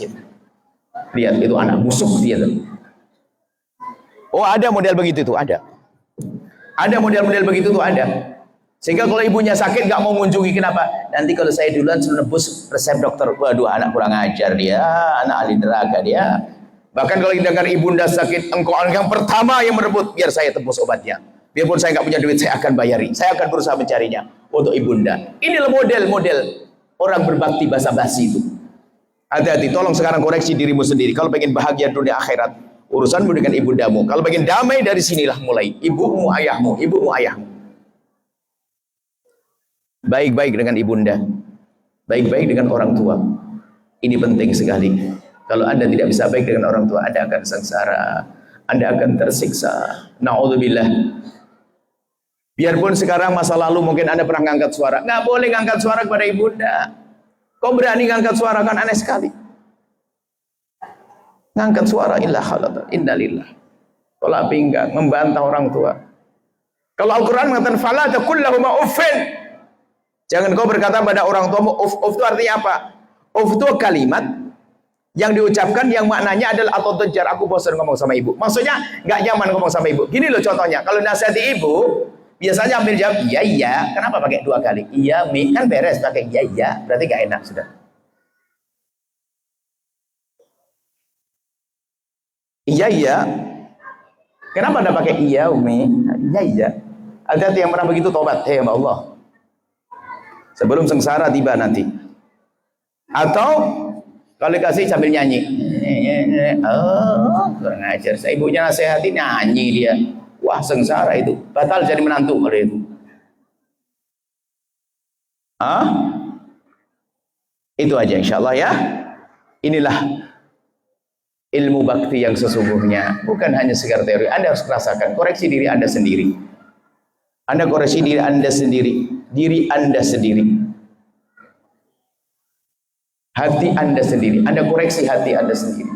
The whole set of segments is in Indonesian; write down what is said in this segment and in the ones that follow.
sakit. Lihat, itu anak busuk dia tuh. Oh, ada model begitu tuh, ada. Ada model-model begitu tuh, ada. Sehingga kalau ibunya sakit gak mau mengunjungi, kenapa? Nanti kalau saya duluan sudah nebus resep dokter. Waduh, anak kurang ajar dia, anak ahli neraka dia. Bahkan kalau dengar ibunda sakit, engkau yang pertama yang merebut, biar saya tebus obatnya. Biarpun saya nggak punya duit, saya akan bayari. Saya akan berusaha mencarinya untuk ibunda. Inilah model-model orang berbakti basa-basi itu. Hati-hati, tolong sekarang koreksi dirimu sendiri. Kalau pengen bahagia dunia akhirat, urusanmu dengan ibundamu. Kalau pengen damai, dari sinilah mulai. Ibumu, ayahmu, ibumu, ayahmu. Baik-baik dengan ibunda, baik-baik dengan orang tua. Ini penting sekali. Kalau Anda tidak bisa baik dengan orang tua, Anda akan sengsara, Anda akan tersiksa. Na'udzubillah. Biarpun sekarang masa lalu mungkin Anda pernah ngangkat suara, nggak boleh ngangkat suara kepada ibunda. Kau berani ngangkat suara, kan aneh sekali. Ngangkat suara, innalillah. Tolak pinggang, membantah orang tua. Kalau Al-Quran mengatakan fala taqul lahuma uffin. Jangan kau berkata pada orang tuamu uff. Uff itu artinya apa? Uff itu kalimat yang diucapkan yang maknanya adalah atau tejar, aku bosan ngomong sama ibu. Maksudnya nggak nyaman ngomong sama ibu. Gini loh contohnya, kalau nasihati ibu biasanya ambil jawab iya iya. Kenapa pakai 2 kali? Iya mi, kan beres pakai iya iya, berarti nggak enak sudah. Iya iya. Kenapa anda pakai iya umi? Iya iya. Hati-hati yang pernah begitu, tobat. Hei Allah, sebelum sengsara tiba nanti. Atau kalau dikasih sambil nyanyi, oh kurang ajar, saya ibunya nasihati nyanyi dia, wah sengsara itu, batal jadi menantu kalau itu. Itu aja insyaallah ya. Inilah ilmu bakti yang sesungguhnya, bukan hanya sekedar teori. Anda harus merasakan, koreksi diri Anda sendiri. Anda koreksi diri Anda sendiri, diri Anda sendiri, hati Anda sendiri. Anda koreksi hati Anda sendiri.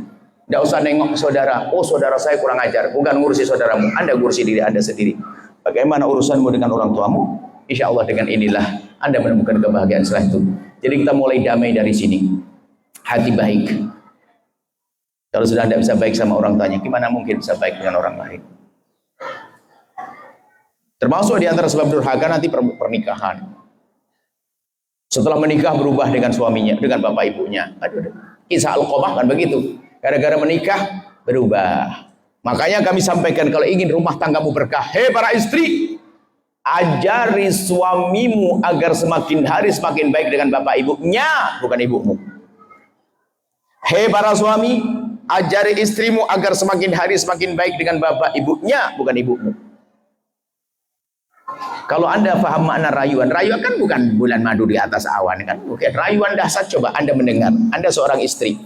Tidak usah nengok saudara, oh saudara saya kurang ajar, bukan ngurusi saudaramu. Anda ngurusi diri Anda sendiri. Bagaimana urusanmu dengan orang tuamu? Insya Allah dengan inilah Anda menemukan kebahagiaan setelah itu. Jadi kita mulai damai dari sini. Hati baik. Kalau sudah tidak bisa baik sama orang tuanya, gimana mungkin bisa baik dengan orang lain? Termasuk di antara sebab durhaka nanti pernikahan. Setelah menikah berubah dengan suaminya, dengan bapak ibunya. Aduh, kisah Al-Qamah kan begitu. Gara-gara menikah berubah. Makanya kami sampaikan, kalau ingin rumah tanggamu berkah, hei para istri, ajari suamimu agar semakin hari semakin baik dengan bapak ibunya, bukan ibumu. Hei para suami, ajari istrimu agar semakin hari semakin baik dengan bapak ibunya, bukan ibumu. Kalau Anda paham makna rayuan, rayuan kan bukan bulan madu di atas awan kan, bukan. Rayuan dahsyat, coba Anda mendengar. Anda seorang istri,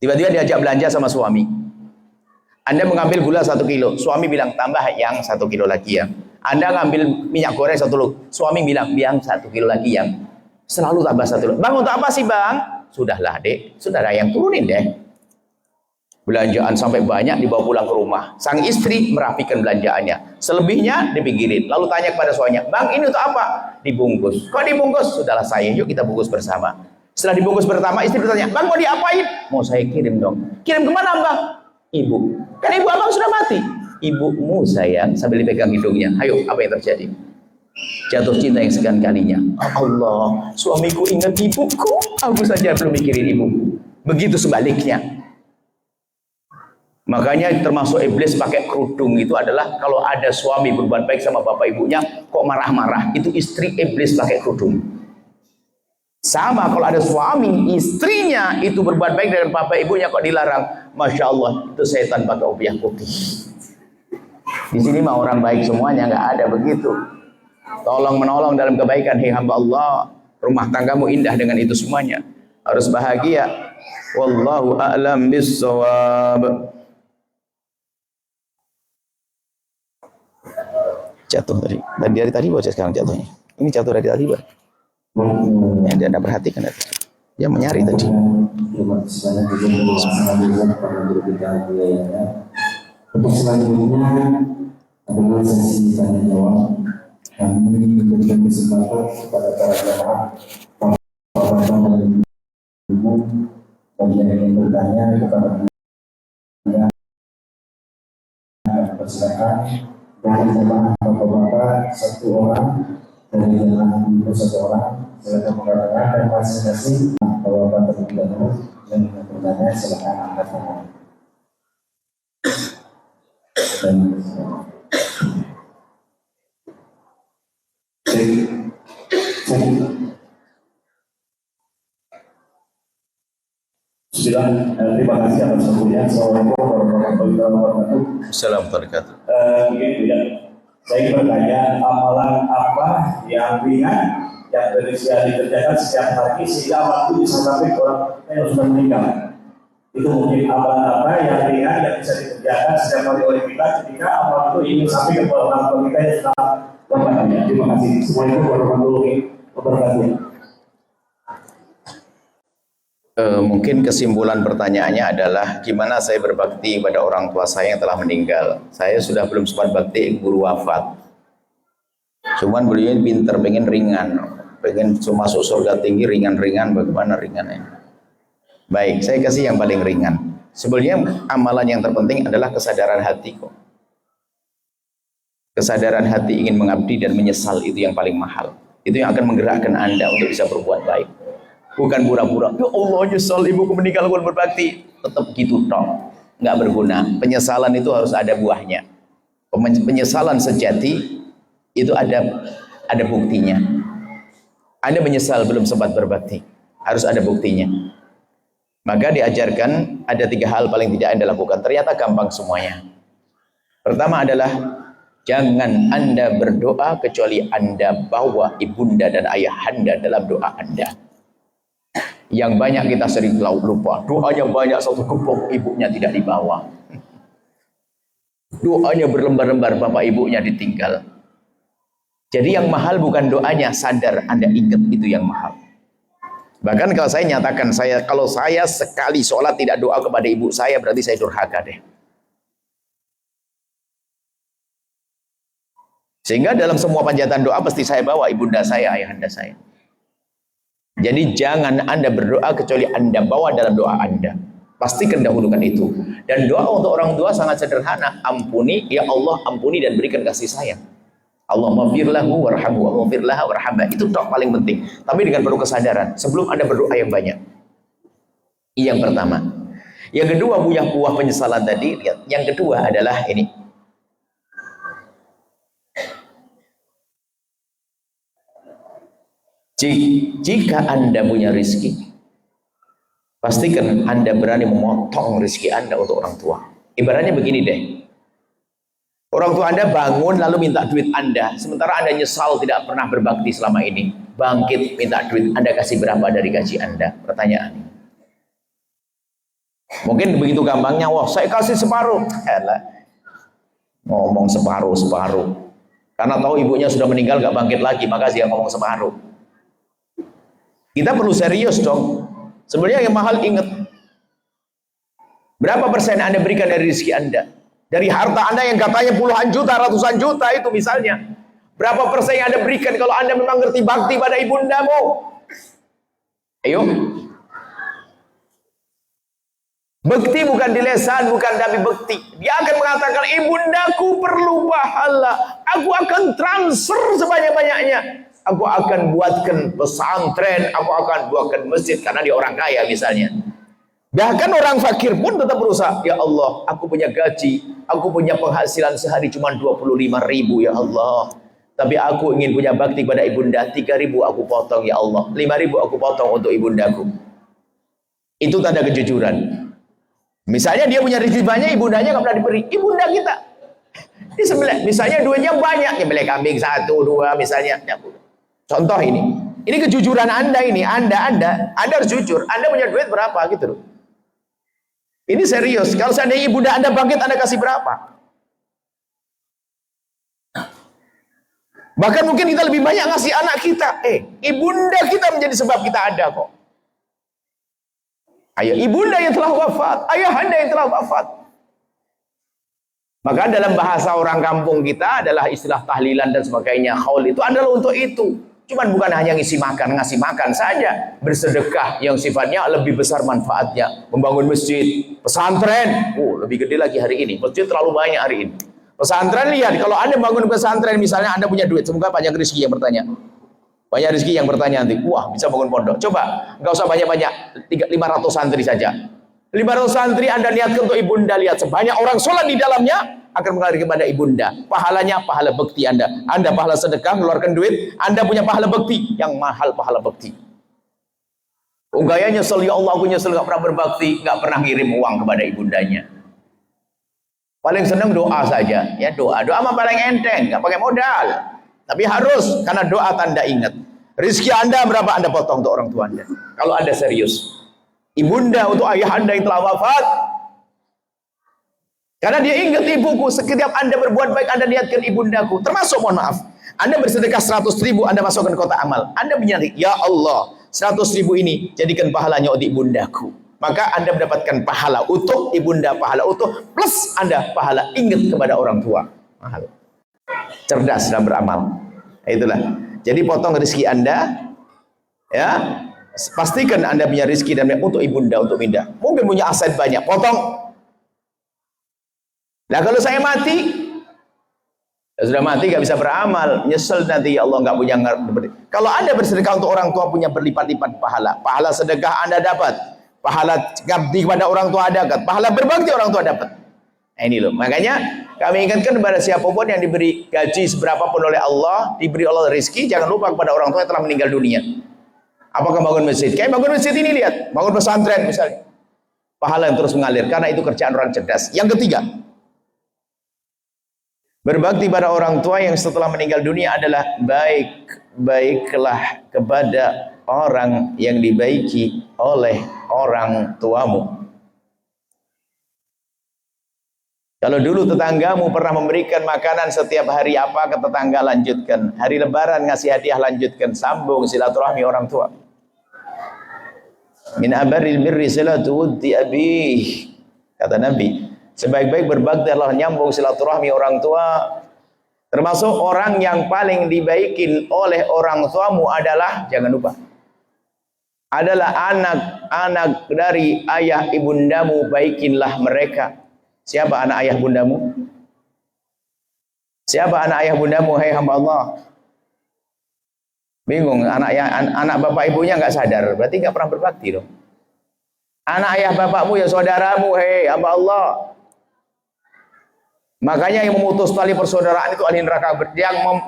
tiba-tiba diajak belanja sama suami. Anda mengambil gula 1 kilo, suami bilang tambah yang 1 kilo lagi ya. Anda ngambil minyak goreng 1 kilo, suami bilang yang 1 kilo lagi yang. Selalu tambah 1 kilo. Bang, untuk apa sih bang? Sudahlah dek, saudara yang turunin deh. Belanjaan sampai banyak dibawa pulang ke rumah. Sang istri merapikan belanjaannya. Selebihnya dipinggirin. Lalu tanya kepada suaminya, bang ini untuk apa? Dibungkus. Kok dibungkus? Sudahlah sayang, yuk kita bungkus bersama. Setelah dibungkus bersama, istri bertanya, bang mau diapain? Mau saya kirim dong. Kirim kemana bang? Ibu. Kan ibu abang sudah mati. Ibumu sayang, sambil dipegang hidungnya. Ayo, apa yang terjadi? Jatuh cinta yang sekian kalinya. Allah, suamiku ingat ibuku, aku saja belum mikirin ibu. Begitu sebaliknya. Makanya termasuk iblis pakai kerudung itu adalah kalau ada suami berbuat baik sama bapak ibunya kok marah-marah, itu istri iblis pakai kerudung. Sama kalau ada suami istrinya itu berbuat baik dengan bapak ibunya kok dilarang, masya Allah itu setan pakai obyek putih. Di sini mah orang baik semuanya, nggak ada begitu. Tolong menolong dalam kebaikan, hei hamba Allah, rumah tanggamu indah dengan itu semuanya, harus bahagia. Wallahu a'lam bissawab. Jatuh tadi dari tadi bocah, sekarang jatuhnya ini jatuh dari tadi bang. Yang dia tidak perhatikan tadi, dia menyari tadi. Untuk selanjutnya adalah sesi tanya jawab. Kami memberikan kesempatan kepada para jamaah bagi yang ingin bertanya kepada Anda, persilakan dari jemaah bapak-bapak satu orang, dari jemaah ibu satu orang, silakan mengatakan dan masing-masing bapak-bapak terlebih dahulu yang ingin bertanya silakan angkat tangan. Terima kasih atas waktunya. Assalamualaikum warahmatullahi wabarakatuh. Assalamualaikum. Begini ya, saya ingin bertanya amalan apa yang ringan yang bisa dikerjakan setiap hari sehingga amal itu bisa sampai ke orang yang sudah meninggal. Itu mungkin amalan apa yang ringan yang bisa dikerjakan setiap hari oleh kita ketika amal itu ingin sampai ke orang tua kita yang sudah wafat. Terima kasih. Assalamualaikum warahmatullahi wabarakatuh. Mungkin kesimpulan pertanyaannya adalah gimana saya berbakti pada orang tua saya yang telah meninggal. Saya sudah belum sempat bakti, guru wafat. Cuman beliau ini pinter, pengen ringan, pengen masuk surga tinggi ringan-ringan. Bagaimana ringannya? Baik, saya kasih yang paling ringan. Sebenarnya amalan yang terpenting adalah kesadaran hati kok. Kesadaran hati ingin mengabdi dan menyesal itu yang paling mahal. Itu yang akan menggerakkan Anda untuk bisa berbuat baik. Bukan pura-pura, ya Allah nyesal ibuku meninggal aku berbakti. Tetap gitu toh, nggak berguna. Penyesalan itu harus ada buahnya. Penyesalan sejati itu ada buktinya. Anda menyesal belum sempat berbakti, harus ada buktinya. Maka diajarkan ada 3 hal paling tidak Anda lakukan. Ternyata gampang semuanya. Pertama adalah jangan Anda berdoa kecuali Anda bawa ibunda dan ayahanda dalam doa Anda. Yang banyak kita sering lupa, doanya banyak satu gembok, ibunya tidak dibawa. Doanya berlembar-lembar, bapak ibunya ditinggal. Jadi yang mahal bukan doanya, sadar Anda ingat itu yang mahal. Bahkan kalau saya nyatakan, kalau saya sekali sholat tidak doa kepada ibu saya, berarti saya durhaka deh. Sehingga dalam semua panjatan doa pasti saya bawa ibunda saya, ayahanda saya. Jadi jangan Anda berdoa kecuali Anda bawa dalam doa Anda. Pastikan dahulukan itu. Dan doa untuk orang tua sangat sederhana. Ampuni, ya Allah ampuni dan berikan kasih sayang. Allahumma firlahu warhamhu wa firlaha warhamha. Itu doa paling penting. Tapi dengan penuh kesadaran. Sebelum Anda berdoa yang banyak. Yang pertama. Yang kedua, buah penyesalan tadi. Lihat. Yang kedua adalah ini. Jika Anda punya rezeki, pastikan Anda berani memotong rezeki Anda untuk orang tua. Ibaratnya begini deh. Orang tua Anda bangun lalu minta duit Anda, sementara Anda nyesal tidak pernah berbakti selama ini. Bangkit minta duit, Anda kasih berapa dari gaji Anda? Pertanyaan. Mungkin begitu gampangnya, wah saya kasih separuh. Elah. Ngomong separuh. Karena tahu ibunya sudah meninggal gak bangkit lagi, maka dia ngomong separuh. Kita perlu serius dong. Sebenarnya yang mahal ingat. Berapa persen Anda berikan dari rezeki Anda? Dari harta Anda yang katanya puluhan juta, ratusan juta itu misalnya. Berapa persen yang Anda berikan kalau Anda memang ngerti bakti pada ibundamu? Ayo. Bekti bukan di lesan, bukan tapi bekti. Dia akan mengatakan, ibundaku perlu pahala. Aku akan transfer sebanyak-banyaknya. Aku akan buatkan pesantren, aku akan buatkan masjid karena dia orang kaya misalnya. Bahkan orang fakir pun tetap berusaha. Ya Allah, aku punya gaji, aku punya penghasilan sehari cuma 25.000 ya Allah. Tapi aku ingin punya bakti pada ibunda, 3.000 aku potong ya Allah, 5.000 aku potong untuk ibundaku. Itu tanda kejujuran. Misalnya dia punya rezeki banyak, ibundanya nggak pernah diberi. Ibunda kita disembelih, misalnya duitnya banyak, nyembelih kambing 1, 2 misalnya. Contoh ini kejujuran Anda ini, Anda harus jujur. Anda punya duit berapa gitu loh. Ini serius. Kalau seandainya ibunda Anda bangkit, Anda kasih berapa? Bahkan mungkin kita lebih banyak ngasih anak kita. Ibunda kita menjadi sebab kita ada kok. Ayo, ibunda yang telah wafat, ayahanda yang telah wafat. Maka dalam bahasa orang kampung kita adalah istilah tahlilan dan sebagainya. Khaul itu adalah untuk itu. Cuman bukan hanya ngisi makan, ngasih makan saja. Bersedekah yang sifatnya lebih besar manfaatnya. Membangun masjid, pesantren. Lebih gede lagi hari ini. Masjid terlalu banyak hari ini. Pesantren, lihat, kalau Anda bangun pesantren, misalnya Anda punya duit, semoga banyak rezeki yang bertanya. Banyak rezeki yang bertanya nanti, wah bisa bangun pondok. Coba, nggak usah banyak-banyak, 500 santri saja. 500 santri Anda niatkan untuk ibunda, lihat sebanyak orang sholat di dalamnya akan mengalir kepada ibunda. Pahalanya pahala bekti Anda. Anda pahala sedekah, mengeluarkan duit, Anda punya pahala bekti yang mahal, pahala bekti. Gaya nyesel, ya Allah aku nyesel gak pernah berbakti, gak pernah ngirim uang kepada ibundanya. Paling senang doa saja, ya doa mah paling enteng, gak pakai modal. Tapi harus, karena doa tanda ingat. Rizki Anda berapa Anda potong untuk orang tua Anda? Kalau Anda serius. Ibunda untuk ayah Anda yang telah wafat, karena dia ingat ibuku. Setiap Anda berbuat baik, Anda niatkan ibundaku. Termasuk, mohon maaf, Anda bersedekah 100.000, Anda masukkan kotak amal. Anda menyadari, ya Allah, 100.000 ini jadikan pahalanya untuk ibundaku. Maka Anda mendapatkan pahala utuh, ibunda pahala utuh, plus Anda pahala ingat kepada orang tua. Mahal. Cerdas dalam beramal. Itulah. Jadi potong rezeki Anda, ya. Pastikan Anda punya rezeki dan untuk ibunda, untuk minda. Mungkin punya aset banyak, potong. Nah kalau saya mati, sudah mati gak bisa beramal, nyesel nanti, ya Allah gak punya. Kalau Anda bersedekah untuk orang tua, punya berlipat-lipat pahala. Pahala sedekah Anda dapat, pahala ngabdi kepada orang tua Anda dapat, pahala berbakti orang tua dapat. Nah ini loh, makanya kami ingatkan kepada siapapun yang diberi gaji seberapapun oleh Allah, diberi Allah rezeki, jangan lupa kepada orang tua yang telah meninggal dunia. Apakah bangun masjid? Kayak bangun masjid ini, lihat, bangun pesantren misalnya, pahala yang terus mengalir, karena itu kerjaan orang cerdas. Yang ketiga, berbakti pada orang tua yang setelah meninggal dunia adalah baiklah kepada orang yang dibaiki oleh orang tuamu. Kalau dulu tetanggamu pernah memberikan makanan setiap hari, apa ke tetangga, lanjutkan. Hari lebaran ngasih hadiah, lanjutkan. Sambung silaturahmi orang tua. Min abaril birri silatu wuddi abih, kata Nabi. Sebaik-baik berbakti adalah nyambung silaturahmi orang tua. Termasuk orang yang paling dibaikin oleh orang tuamu adalah, jangan lupa, adalah anak-anak dari ayah ibundamu, baikinlah mereka. Siapa anak ayah bundamu? Siapa anak ayah bundamu, hai hamba Allah? Bingung, anak bapak ibunya nggak sadar, berarti nggak pernah berbakti dong. Anak ayah bapakmu ya saudaramu, hei hamba Allah. Makanya yang memutus tali persaudaraan itu ahli neraka,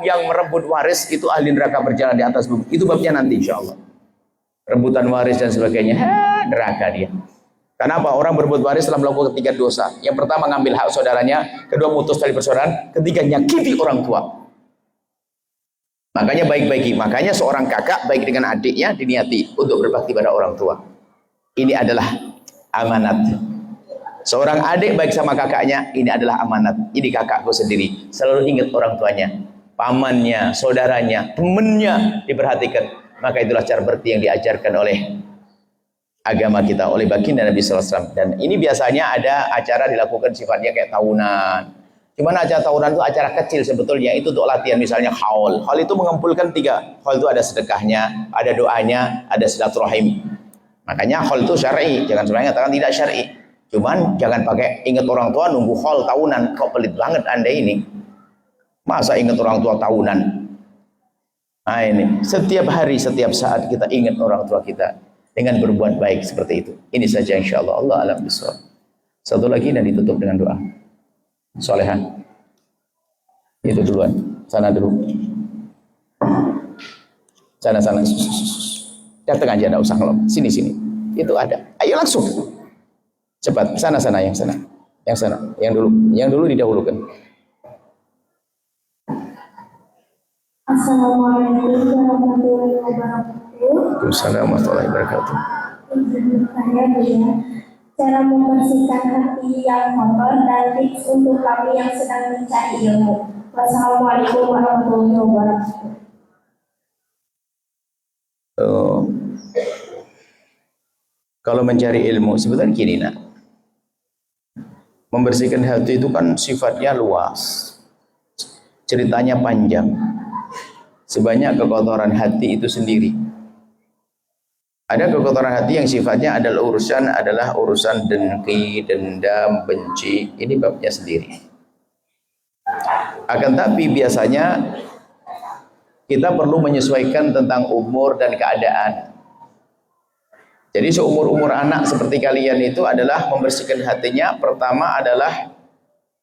yang merebut waris itu ahli neraka berjalan di atas bumi. Itu babnya nanti insya Allah. Rebutan waris dan sebagainya, neraka dia. Kenapa? Orang berbuat waris telah melakukan 3 dosa. Yang pertama ngambil hak saudaranya, kedua memutus tali persaudaraan, ketiga nyakiti orang tua. Makanya baik-baiki. Makanya seorang kakak baik dengan adiknya diniati untuk berbakti pada orang tua. Ini adalah amanat. Seorang adik baik sama kakaknya, ini adalah amanat. Ini kakakku sendiri. Selalu ingat orang tuanya, pamannya, saudaranya, temannya diperhatikan. Maka itulah cara berbakti yang diajarkan oleh agama kita, oleh baginda Nabi SAW. Dan ini biasanya ada acara dilakukan sifatnya kayak tahunan. Cuman acara tahunan itu acara kecil sebetulnya, itu untuk latihan. Misalnya haul. Haul itu mengumpulkan 3. Haul itu ada sedekahnya, ada doanya, ada silaturahim. Makanya haul itu syar'i, jangan sebenarnya katakan tidak syar'i. Cuman jangan pakai ingat orang tua nunggu haul tahunan. Kok pelit banget Anda ini. Masa ingat orang tua tahunan? Nah ini, setiap hari, setiap saat kita ingat orang tua kita dengan berbuat baik seperti itu. Ini saja insyaallah. Allah alam bisawab. Satu lagi dan ditutup dengan doa. Solehan. Itu duluan. Sana dulu. Sana. Datang aja, enggak usah ngelom. Sini. Itu ada. Ayo langsung. Cepat. Sana yang sana. Yang sana. Yang dulu didahulukan. Assalamualaikum warahmatullahi wabarakatuh. Waalaikumsalam warahmatullahi wabarakatuh. Cara membersihkan hati yang kotor dan tips untuk kami yang sedang mencari ilmu. Wassalamualaikum warahmatullahi wabarakatuh. Kalau mencari ilmu sebetulnya gini nak, membersihkan hati itu kan sifatnya luas, ceritanya panjang. sebanyak kekotoran hati itu sendiri. Ada kekotoran hati yang sifatnya adalah urusan dengki, dendam, benci. Ini babnya sendiri. Akan tapi biasanya kita perlu menyesuaikan tentang umur dan keadaan. Jadi seumur-umur anak seperti kalian itu adalah membersihkan hatinya. Pertama adalah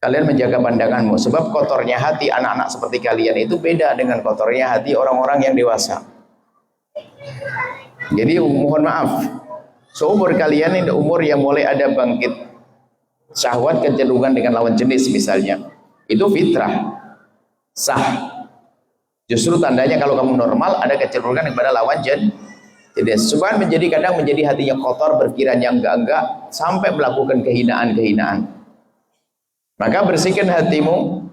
kalian menjaga pandanganmu. Sebab kotornya hati anak-anak seperti kalian itu beda dengan kotornya hati orang-orang yang dewasa. Jadi mohon maaf, seumur kalian ini umur yang mulai ada bangkit syahwat kecenderungan dengan lawan jenis misalnya. Itu fitrah, sah. Justru tandanya kalau kamu normal ada kecenderungan kepada lawan jenis. Cuman kadang menjadi hatinya kotor, berpikiran yang enggak sampai melakukan kehinaan-kehinaan. Maka bersihkan hatimu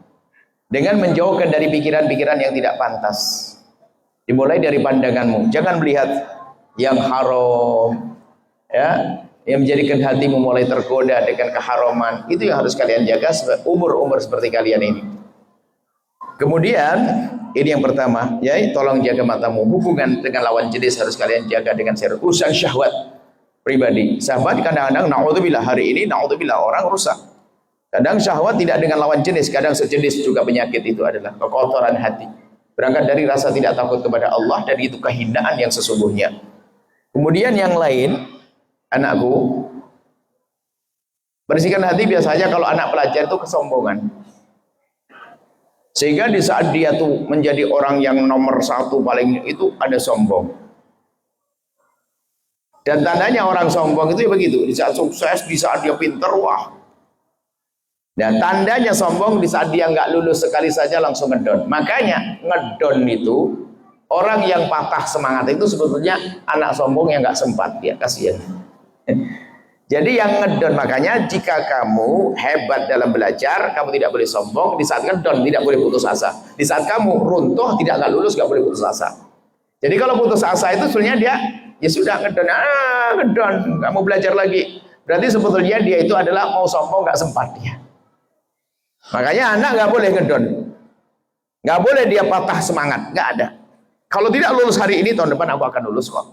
dengan menjauhkan dari pikiran-pikiran yang tidak pantas. Dimulai dari pandanganmu. Jangan melihat yang haram, ya, yang menjadikan hatimu mulai tergoda dengan keharaman. Itu yang harus kalian jaga umur-umur seperti kalian ini. Kemudian ini yang pertama, ya, tolong jaga matamu. Hubungan dengan lawan jenis harus kalian jaga dengan serius. Urusan syahwat pribadi. Syahwat kadang-kadang naudzubillah, hari ini naudzubillah orang rusak. Kadang syahwat tidak dengan lawan jenis, kadang sejenis juga penyakit. Itu adalah kekotoran hati. Berangkat dari rasa tidak takut kepada Allah, dan itu kehinaan yang sesungguhnya. Kemudian yang lain, anakku, bersihkan hati biasanya kalau anak pelajar itu kesombongan. Sehingga di saat dia tuh menjadi orang yang nomor satu paling itu ada sombong. Dan tandanya orang sombong itu ya begitu, di saat sukses, di saat dia pinter, wah. Dan tandanya sombong di saat dia nggak lulus sekali saja langsung ngedon. Makanya ngedon itu orang yang patah semangat itu sebetulnya anak sombong yang nggak sempat, dia kasihan. Jadi yang ngedon, makanya jika kamu hebat dalam belajar, kamu tidak boleh sombong. Di saat ngedon tidak boleh putus asa. Di saat kamu runtuh tidak nggak lulus nggak boleh putus asa. Jadi kalau putus asa itu sebenarnya dia ya sudah ngedon, ngedon, nggak mau belajar lagi. Berarti sebetulnya dia itu adalah mau sombong nggak sempat dia. Makanya anak nggak boleh ngedon, nggak boleh dia patah semangat, nggak ada. Kalau tidak lulus hari ini, tahun depan aku akan lulus kok.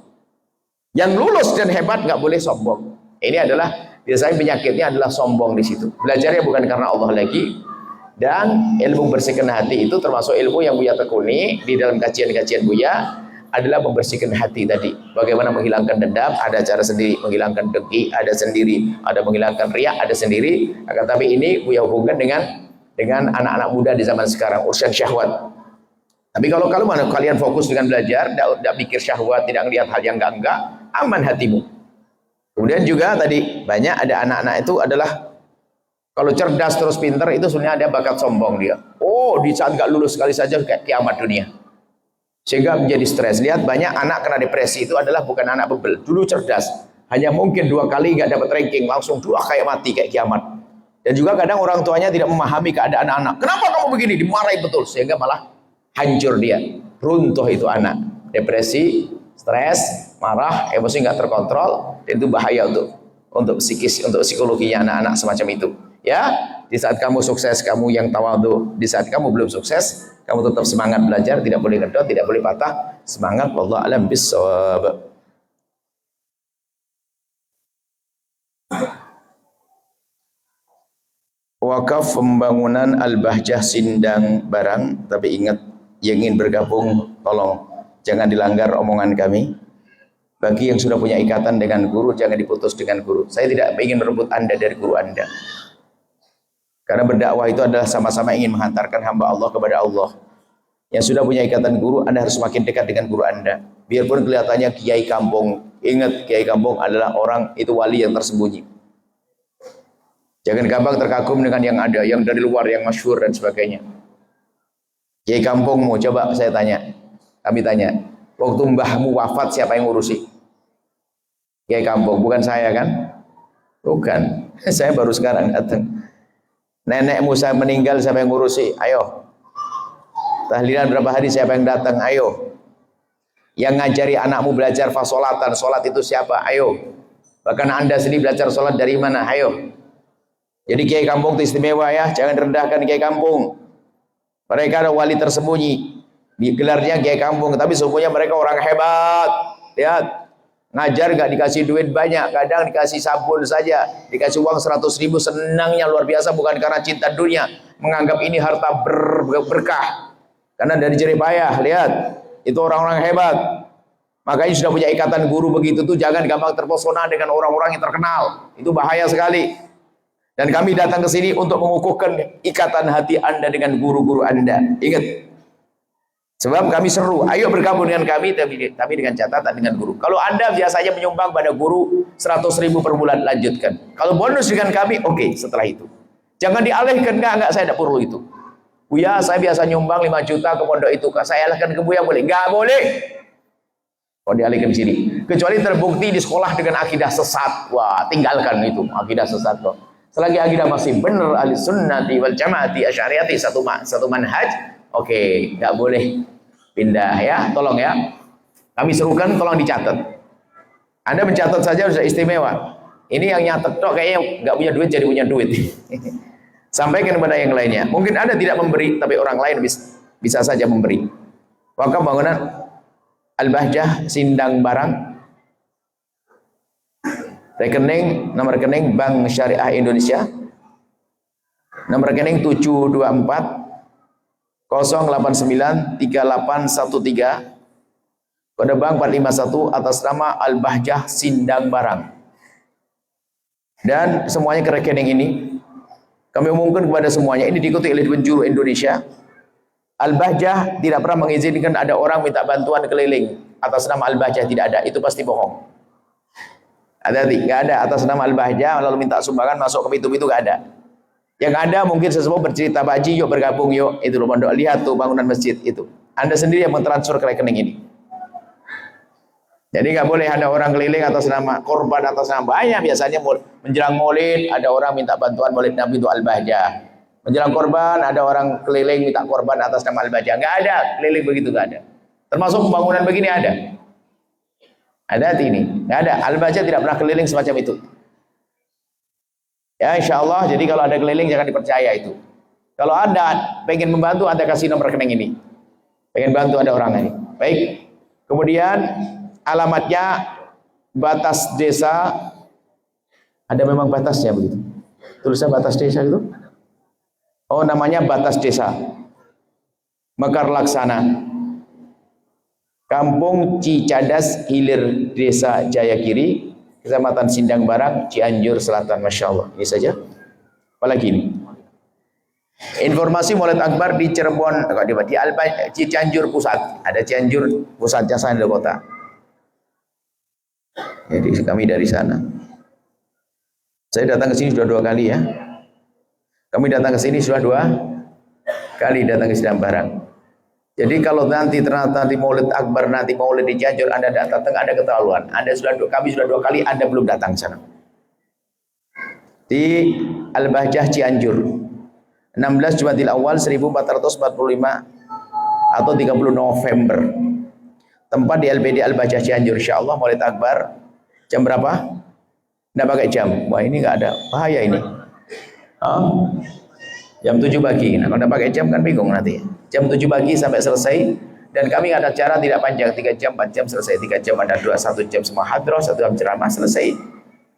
Yang lulus dan hebat nggak boleh sombong. Ini adalah biasanya penyakitnya adalah sombong di situ. Belajarnya bukan karena Allah lagi. Dan ilmu bersihkan hati itu termasuk ilmu yang Buya tekuni di dalam kajian-kajian Buya adalah membersihkan hati tadi. Bagaimana menghilangkan dendam, ada cara sendiri. Menghilangkan dengki, ada sendiri. Ada menghilangkan riak, ada sendiri. Akan tapi ini Buya hubungkan dengan anak-anak muda di zaman sekarang, urusan syahwat. Tapi kalau kalian fokus dengan belajar, tidak pikir syahwat, tidak melihat hal yang enggak, aman hatimu. Kemudian juga tadi banyak ada anak-anak itu adalah kalau cerdas terus pinter itu sebenarnya ada bakat sombong dia. Oh, di saat nggak lulus sekali saja kayak kiamat dunia. Sehingga menjadi stres. Lihat banyak anak kena depresi itu adalah bukan anak bebel. Dulu cerdas, hanya mungkin 2 kali nggak dapat ranking, langsung kayak mati kayak kiamat. Dan juga kadang orang tuanya tidak memahami keadaan anak. Kenapa kamu begini? Dimarahi betul sehingga malah hancur dia. Runtuh itu anak. Depresi, stres, marah, emosi nggak terkontrol, dan itu bahaya untuk psikis, untuk psikologinya anak-anak semacam itu. Ya, di saat kamu sukses, kamu yang tawadhu. Di saat kamu belum sukses, kamu tetap semangat belajar, tidak boleh ngedot, tidak boleh patah semangat. Wallahu a'lam bishawab. Wakaf pembangunan Al-Bahjah Sindang Barang. Tapi ingat, yang ingin bergabung tolong jangan dilanggar omongan kami. Bagi yang sudah punya ikatan dengan guru, jangan diputus dengan guru. Saya tidak ingin merebut Anda dari guru Anda. Karena berdakwah itu adalah sama-sama ingin menghantarkan hamba Allah kepada Allah. Yang sudah punya ikatan guru, Anda harus semakin dekat dengan guru Anda. Biarpun kelihatannya kiai kampung, ingat kiai kampung adalah orang itu wali yang tersembunyi. Jangan gampang terkagum dengan yang ada, yang dari luar, yang masyhur dan sebagainya. Kiai kampungmu, coba saya tanya, kami tanya, waktu mbahmu wafat siapa yang ngurusi? Kiai kampung, bukan saya kan? Bukan, saya baru sekarang datang. Nenekmu saya meninggal siapa yang ngurusi? Ayo. Tahlilan berapa hari siapa yang datang? Ayo. Yang ngajari anakmu belajar fasolatan, solat itu siapa? Ayo. Bahkan Anda sendiri belajar solat dari mana? Ayo. Jadi kiai kampung itu istimewa ya, jangan rendahkan kiai kampung. Mereka ada wali tersembunyi. Gelarnya kiai kampung, tapi sesungguhnya mereka orang hebat. Lihat, ngajar gak dikasih duit banyak, kadang dikasih sabun saja, dikasih uang 100.000 senangnya luar biasa, bukan karena cinta dunia, menganggap ini harta berkah. Karena dari jerih payah. Lihat, itu orang-orang hebat. Makanya sudah punya ikatan guru begitu tuh, jangan gampang terpesona dengan orang-orang yang terkenal. Itu bahaya sekali. Dan kami datang ke sini untuk mengukuhkan ikatan hati Anda dengan guru-guru Anda. Ingat. Sebab kami seru, ayo bergabung dengan kami, tapi dengan catatan dengan guru. Kalau Anda biasanya menyumbang pada guru 100.000 per bulan, lanjutkan. Kalau bonus dengan kami, oke, setelah itu. Jangan dialihkan, enggak, saya tidak perlu itu. Buya, saya biasa nyumbang 5 juta ke pondok itu, saya alihkan ke Buya boleh? Enggak boleh. Kalau dialihkan sini. Kecuali terbukti di sekolah dengan akidah sesat. Wah, tinggalkan itu, akidah sesat kok. Selagi akidah masih benar, ahli sunnati wal jamaati asy'ariyati, satu manhaj, oke, nggak boleh pindah ya, tolong ya. Kami serukan, tolong dicatat. Anda mencatat saja sudah istimewa. Ini yang nyatet tok kayaknya nggak punya duit jadi punya duit. Sampaikan kepada yang lainnya. Mungkin Anda tidak memberi, tapi orang lain bisa saja memberi. Wakaf bangunan Al-Bahjah Sindang Barang. Nomor rekening Bank Syariah Indonesia. Nomor rekening 724 089 3813, kode bank 451, atas nama Al-Bahjah Sindang Barang. Dan semuanya ke rekening ini kami umumkan kepada semuanya. Ini diikuti oleh penjuru Indonesia. Al-Bahjah tidak pernah mengizinkan ada orang minta bantuan keliling atas nama Al-Bahjah, tidak ada, itu pasti bohong. Hati-hati, nggak ada atas nama Al-Bahjah lalu minta sumbangan masuk ke pintu-pintu, nggak ada. Yang ada mungkin sesepuh bercerita, Pak Haji yuk bergabung yuk, itu loh pondok, lihat tuh bangunan masjid itu. Anda sendiri yang mentransfer ke rekening ini. Jadi nggak boleh ada orang keliling atas nama korban, atas nama banyak. Biasanya menjelang Maulid ada orang minta bantuan Maulid Nabi itu Al-Bahjah. Menjelang korban ada orang keliling minta korban atas nama Al-Bahjah. Nggak ada keliling begitu, nggak ada. Termasuk pembangunan begini ada. Ada ini, nggak ada. Al-Bahjah tidak pernah keliling semacam itu. Ya insya Allah, jadi kalau ada keliling jangan dipercaya itu. Kalau Anda pengen membantu, Anda kasih nomor rekening ini. Pengen bantu ada orang ini. Baik. Kemudian alamatnya batas desa. Ada memang batasnya begitu. Tulisnya batas desa itu. Oh, namanya batas desa. Mekar Laksana. Kampung Cicadas Hilir, Desa Jayakiri, Kecamatan Sindang Barang, Cianjur Selatan. Masya Allah. Ini saja. Apalagi ini. Informasi Maulid Akbar di Cirebon, di Cianjur Pusat. Ada Cianjur Pusatnya sana di kota. Jadi kami dari sana. Saya datang ke sini sudah 2 kali ya. Kami datang ke sini sudah 2 kali datang ke Sindang Barang. Jadi kalau nanti ternyata di Maulid Akbar, nanti Maulid di Cianjur, Anda datang, ada keterlaluan. Kami sudah 2 kali, Anda belum datang ke sana. Di Al-Bahjah Cianjur, 16 Jumadil Awal 1445 atau 30 November. Tempat di LPD Al-Bahjah Cianjur. Insyaallah Maulid Akbar jam berapa? Nggak pakai jam. Wah ini nggak ada, bahaya ini. Jam 7 pagi. Nah kalau nggak pakai jam kan bingung nanti. Jam 7 pagi sampai selesai. Dan kami ada acara tidak panjang, 3 jam, 4 jam selesai. 3 jam ada 1 jam semua hadroh, 1 jam ceramah selesai.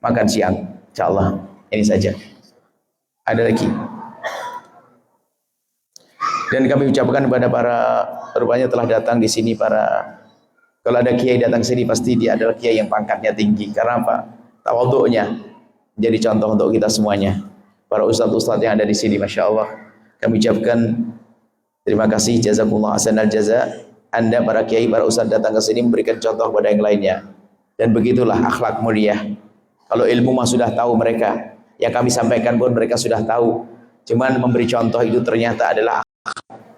Makan siang. Insyaallah ini saja. Ada lagi. Dan kami ucapkan kepada para, rupanya telah datang di sini para, kalau ada kiai datang sini pasti dia adalah kiai yang pangkatnya tinggi. Karena apa? Tawadhu'nya jadi contoh untuk kita semuanya. Para ustadz-ustadz yang ada di sini, masya Allah, kami ucapkan terima kasih, jazakumullah hasanal jaza. Anda para kiai, para ustadz datang ke sini memberikan contoh kepada yang lainnya. Dan begitulah akhlak mulia. Kalau ilmu mah sudah tahu mereka, yang kami sampaikan pun mereka sudah tahu. Cuman memberi contoh itu ternyata adalah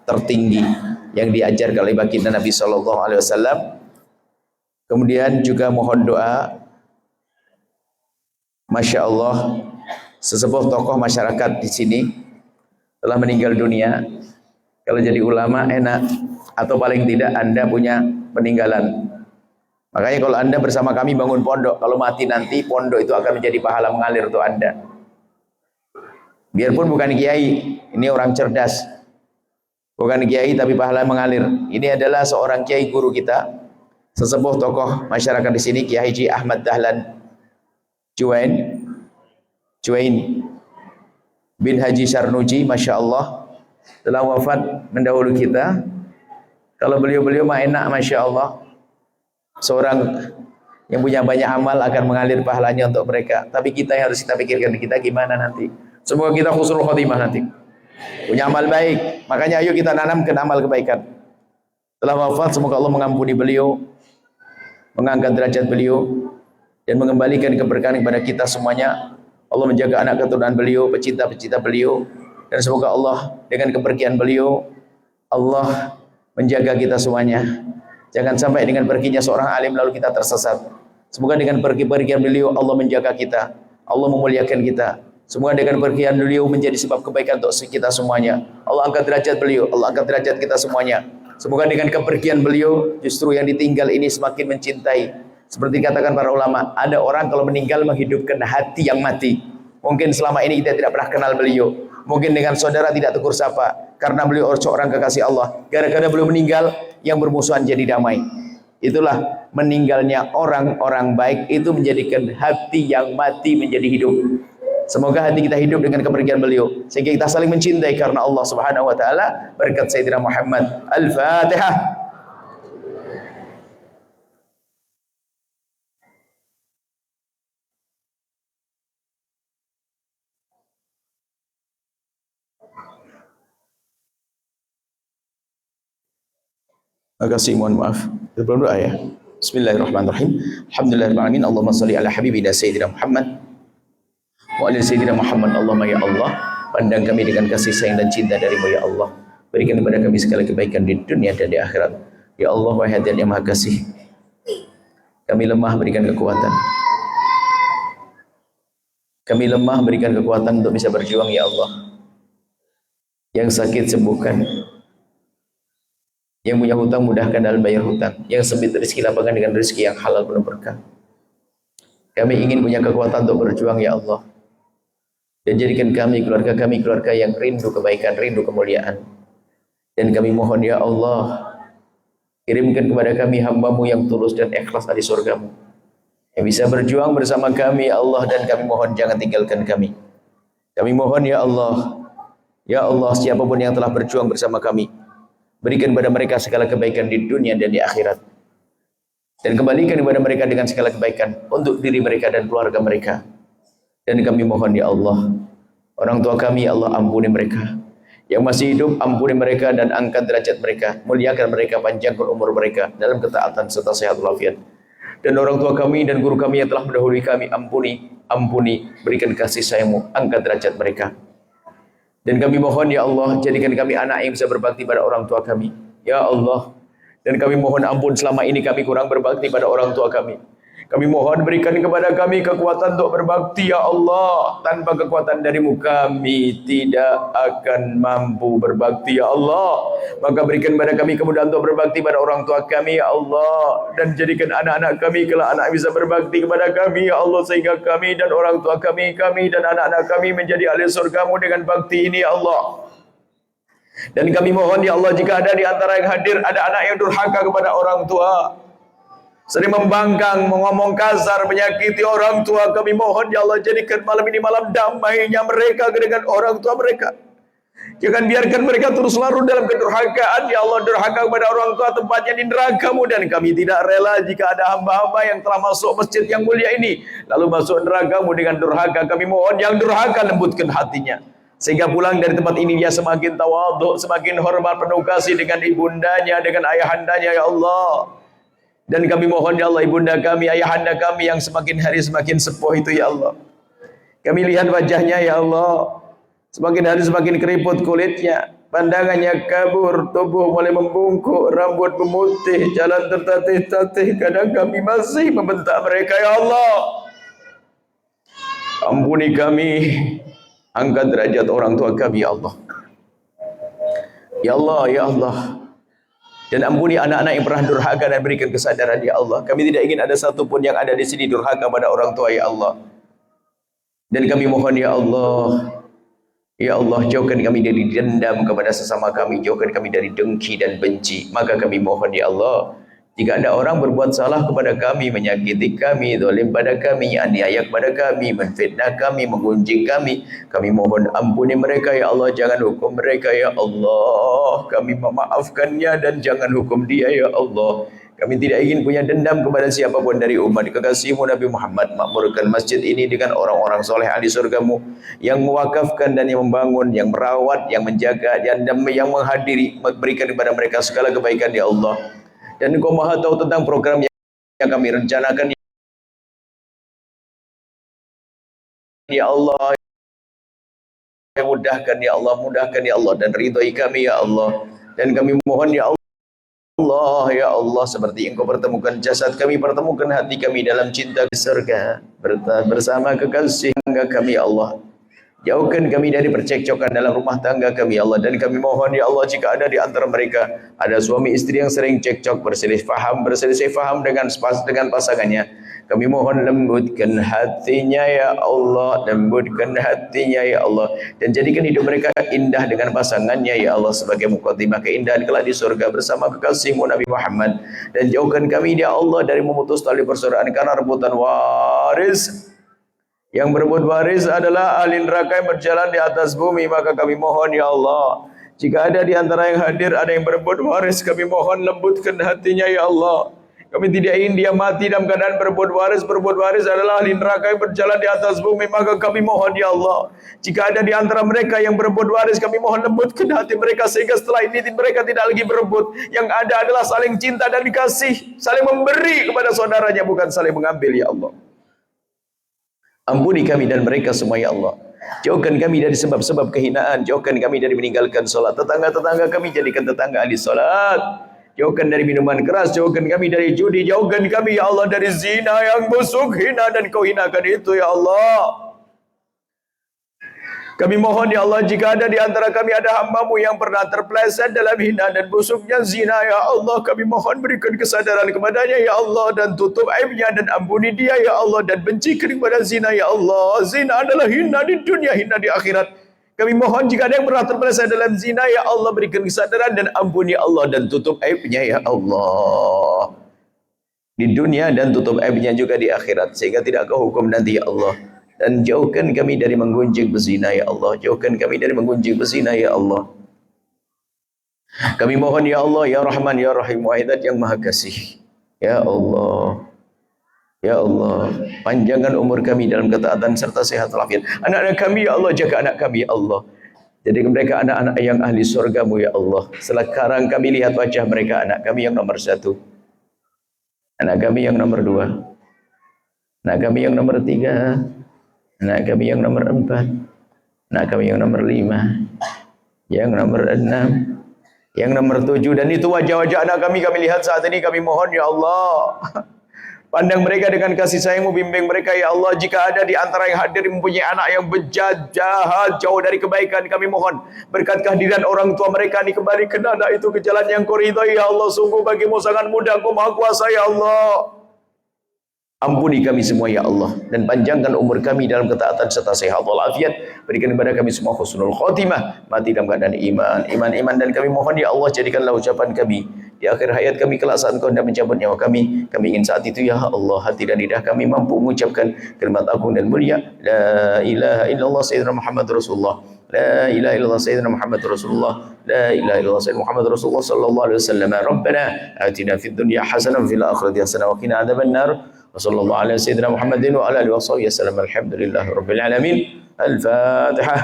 tertinggi yang diajarkan oleh baginda Nabi SAW. Kemudian juga mohon doa, masya Allah, sesepuh tokoh masyarakat di sini telah meninggal dunia. Kalau jadi ulama enak, atau paling tidak Anda punya peninggalan. Makanya kalau Anda bersama kami bangun pondok, kalau mati nanti pondok itu akan menjadi pahala mengalir untuk Anda. Biarpun bukan kiai, ini orang cerdas. Bukan kiai tapi pahala mengalir. Ini adalah seorang kiai guru kita, sesepuh tokoh masyarakat di sini, Kiai Haji Ahmad Dahlan Juwain bin Haji Syarnuji, Masya Allah, telah wafat mendahului kita. Kalau beliau-beliau mah enak, Masya Allah. Seorang yang punya banyak amal akan mengalir pahalanya untuk mereka. Tapi kita yang harus kita pikirkan, kita gimana nanti. Semoga kita husnul khotimah nanti, punya amal baik. Makanya ayo kita nanamkan amal kebaikan. Telah wafat, semoga Allah mengampuni beliau, mengangkat derajat beliau, dan mengembalikan keberkahan kepada kita semuanya. Allah menjaga anak keturunan beliau, pecinta-pecinta beliau, dan semoga Allah dengan kepergian beliau, Allah menjaga kita semuanya. Jangan sampai dengan perginya seorang alim lalu kita tersesat. Semoga dengan pergian beliau Allah menjaga kita, Allah memuliakan kita. Semoga dengan pergian beliau menjadi sebab kebaikan untuk kita semuanya. Allah angkat derajat beliau, Allah angkat derajat kita semuanya. Semoga dengan kepergian beliau justru yang ditinggal ini semakin mencintai. Seperti dikatakan para ulama, ada orang kalau meninggal menghidupkan hati yang mati. Mungkin selama ini kita tidak pernah kenal beliau. Mungkin dengan saudara tidak tegur sapa karena beliau seorang kekasih Allah. Gara-gara beliau meninggal, yang bermusuhan jadi damai. Itulah meninggalnya orang-orang baik, itu menjadikan hati yang mati menjadi hidup. Semoga hati kita hidup dengan kepergian beliau, sehingga kita saling mencintai karena Allah Subhanahu wa taala, berkat Sayyidina Muhammad. Al-Fatihah. Terima kasih, mohon maaf. Kita belum doa ya. Bismillahirrahmanirrahim. Alhamdulillahirrahmanirrahim. Allahumma salli ala habibina Sayyidina Muhammad wa ala Sayyidina Muhammad. Allahumma ya Allah, pandang kami dengan kasih sayang dan cinta darimu ya Allah. Berikan kepada kami segala kebaikan di dunia dan di akhirat. Ya Allah, wahai Hadirat yang Maha Kasih, kami lemah, berikan kekuatan. Kami lemah, berikan kekuatan untuk bisa berjuang ya Allah. Yang sakit sembuhkan, yang punya hutang mudahkan dalam bayar hutang, yang sempit rezeki lapangkan dengan rezeki yang halal penuh berkah. Kami ingin punya kekuatan untuk berjuang ya Allah, dan jadikan kami keluarga yang rindu kebaikan, rindu kemuliaan. Dan kami mohon ya Allah, kirimkan kepada kami hamba-Mu yang tulus dan ikhlas di surga-Mu, yang bisa berjuang bersama kami ya Allah. Dan kami mohon jangan tinggalkan kami. Kami mohon ya Allah, siapapun yang telah berjuang bersama kami, berikan kepada mereka segala kebaikan di dunia dan di akhirat, dan kembalikan kepada mereka dengan segala kebaikan untuk diri mereka dan keluarga mereka. Dan kami mohon ya Allah, orang tua kami ya Allah, ampuni mereka. Yang masih hidup, ampuni mereka dan angkat derajat mereka, muliakan mereka, panjangkan umur mereka dalam ketaatan serta sehat walafiat. Dan orang tua kami dan guru kami yang telah mendahului kami, ampuni, berikan kasih sayang-Mu, angkat derajat mereka. Dan kami mohon ya Allah, jadikan kami anak yang bisa berbakti pada orang tua kami ya Allah. Dan kami mohon ampun selama ini kami kurang berbakti pada orang tua kami. Kami mohon berikan kepada kami kekuatan untuk berbakti ya Allah. Tanpa kekuatan darimu kami tidak akan mampu berbakti ya Allah. Maka berikan kepada kami kemudahan untuk berbakti pada orang tua kami ya Allah. Dan jadikan anak-anak kami kelak anak bisa berbakti kepada kami ya Allah. Sehingga kami dan orang tua kami dan anak-anak kami menjadi ahli surga-Mu dengan bakti ini ya Allah. Dan kami mohon ya Allah, jika ada di antara yang hadir ada anak yang durhaka kepada orang tua, sering membangkang, mengomong kasar, menyakiti orang tua, kami mohon ya Allah, jadikan malam ini malam damainya mereka dengan orang tua mereka. Jangan biarkan mereka terus larut dalam kedurhakaan ya Allah. Durhaka kepada orang tua tempatnya di neraka-Mu. Dan kami tidak rela jika ada hamba-hamba yang telah masuk masjid yang mulia ini lalu masuk neraka-Mu dengan durhaka. Kami mohon yang durhaka lembutkan hatinya, sehingga pulang dari tempat ini dia semakin tawadhu, semakin hormat, penuh kasih dengan ibundanya, dengan ayahandanya ya Allah. Dan kami mohon ya Allah, ibunda kami, ayahanda kami yang semakin hari semakin sepuh itu ya Allah, kami lihat wajahnya ya Allah, semakin hari semakin keriput kulitnya, pandangannya kabur, tubuh mulai membungkuk, rambut memutih, jalan tertatih-tatih. Kadang kami masih membentak mereka ya Allah. Ampuni kami, angkat derajat orang tua kami ya Allah. Ya Allah, ya Allah. Dan ampuni anak-anak yang pernah durhaka dan berikan kesadaran ya Allah. Kami tidak ingin ada satupun yang ada di sini durhaka pada orang tua ya Allah. Dan kami mohon ya Allah, Ya Allah, jauhkan kami dari dendam kepada sesama kami, jauhkan kami dari dengki dan benci. Maka kami mohon ya Allah, jika ada orang berbuat salah kepada kami, menyakiti kami, zalim pada kami, aniaya kepada kami, menfitnah kami, menggunjing kami mohon ampuni mereka ya Allah, jangan hukum mereka ya Allah. Kami memaafkannya dan jangan hukum dia ya Allah. Kami tidak ingin punya dendam kepada siapapun dari umat kekasihmu Nabi Muhammad. Makmurkan masjid ini dengan orang-orang soleh ahli surgamu yang mewakafkan dan yang membangun, yang merawat, yang menjaga, yang menghadiri, berikan kepada mereka segala kebaikan ya Allah. Dan Engkau Maha tahu tentang program yang kami rencanakan ya Allah. Yang mudahkan ya Allah, mudahkan ya Allah, dan ridhoi kami ya Allah. Dan kami mohon ya Allah, ya Allah, seperti Engkau pertemukan jasad kami, pertemukan hati kami dalam cinta di surga bersama kekasih kami ya Allah. Jauhkan kami dari percekcokan dalam rumah tangga kami ya Allah. Dan kami mohon ya Allah, jika ada di antara mereka ada suami istri yang sering cekcok, berselisih faham dengan pasangannya, kami mohon lembutkan hatinya ya Allah, lembutkan hatinya ya Allah, dan jadikan hidup mereka indah dengan pasangannya ya Allah, sebagai mukadimah keindahan kelak di surga bersama kekasihmu Nabi Muhammad. Dan jauhkan kami ya Allah dari memutus tali persaudaraan karena rebutan waris. Yang berebut waris adalah ahli neraka yang berjalan di atas bumi. Maka kami mohon ya Allah, jika ada di antara yang hadir ada yang berebut waris, kami mohon lembutkan hatinya ya Allah. Kami tidak ingin dia mati dalam keadaan berebut waris. Berebut waris adalah ahli neraka yang berjalan di atas bumi. Maka kami mohon ya Allah, jika ada di antara mereka yang berebut waris, kami mohon lembutkan hati mereka sehingga setelah ini mereka tidak lagi berebut. Yang ada adalah saling cinta dan dikasih, saling memberi kepada saudaranya, bukan saling mengambil ya Allah. Ampuni kami dan mereka semua ya Allah. Jauhkan kami dari sebab-sebab kehinaan. Jauhkan kami dari meninggalkan solat. Tetangga-tetangga kami jadikan tetangga ahli solat. Jauhkan dari minuman keras. Jauhkan kami dari judi. Jauhkan kami ya Allah dari zina yang busuk, hina, dan kau hinakan itu ya Allah. Kami mohon ya Allah, jika ada di antara kami ada hamba-Mu yang pernah terpeleset dalam hina dan busuknya zina ya Allah, kami mohon berikan kesadaran kepadanya ya Allah, dan tutup aibnya dan ampuni dia ya Allah, dan benci kepada zina ya Allah. Zina adalah hina di dunia, hina di akhirat. Kami mohon jika ada yang pernah terpeleset dalam zina ya Allah, berikan kesadaran dan ampuni Allah, dan tutup aibnya ya Allah di dunia, dan tutup aibnya juga di akhirat, sehingga tidak kau hukum nanti ya Allah. Dan jauhkan kami dari menggunjing berzina ya Allah. Jauhkan kami dari menggunjing berzina ya Allah. Kami mohon ya Allah, ya Rahman, ya Rahim, Wahidat yang Maha Kasih. Ya Allah, ya Allah, panjangkan umur kami dalam ketaatan serta sehat walafiat. Anak-anak kami ya Allah, jaga anak kami ya Allah. Jadi mereka anak-anak yang ahli surga-Mu ya Allah. Sekarang kami lihat wajah mereka, anak kami yang nomor 1, anak kami yang nomor 2, anak kami yang nomor 3, anak kami yang nomor 4, anak kami yang nomor 5, yang nomor 6, yang nomor 7, dan itu wajah-wajah anak kami lihat saat ini. Kami mohon ya Allah, pandang mereka dengan kasih sayang-Mu, bimbing mereka ya Allah. Jika ada di antara yang hadir mempunyai anak yang bejat, jahat, jauh dari kebaikan, kami mohon berkat kehadiran orang tua mereka ini, kembalikan anak itu ke jalan yang Kau ridhai ya Allah. Sungguh bagi-Mu sangat mudah, Kau Maha Kuasa ya Allah. Ampuni kami semua ya Allah, dan panjangkan umur kami dalam ketaatan serta sehat walafiat. Berikan kepada kami semua husnul khotimah, mati dalam keadaan iman. Dan kami mohon ya Allah, jadikanlah ucapan kami di akhir hayat kami kelak saat Engkau hendak mencabut nyawa kami. Kami ingin saat itu ya Allah, hati dan lidah kami mampu mengucapkan kalimat agung dan mulia, la ilaha illallah sayyidina Muhammad Rasulullah, la ilaha illallah sayyidina Muhammad Rasulullah, la ilaha illallah sayyidina Muhammad Rasulullah sallallahu alaihi wasallam. Rabbana atina fid dunya hasanah wa fil akhirati hasanah wa qina adzabannar. وصلى الله على سيدنا محمد وعلى اله وصحبه وسلم. الحمد لله رب العالمين. الفاتحة.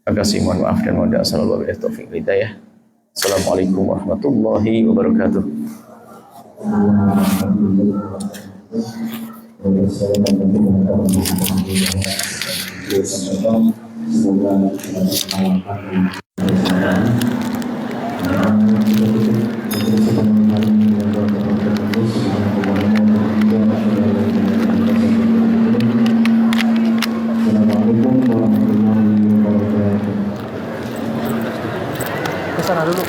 Terima kasih, mohon maaf dan mohon doa selalu wabillahi taufiq wal hidayah. Assalamualaikum warahmatullahi wabarakatuh. Semoga Assalamualaikum warahmatullahi wabarakatuh. Kesana dulu.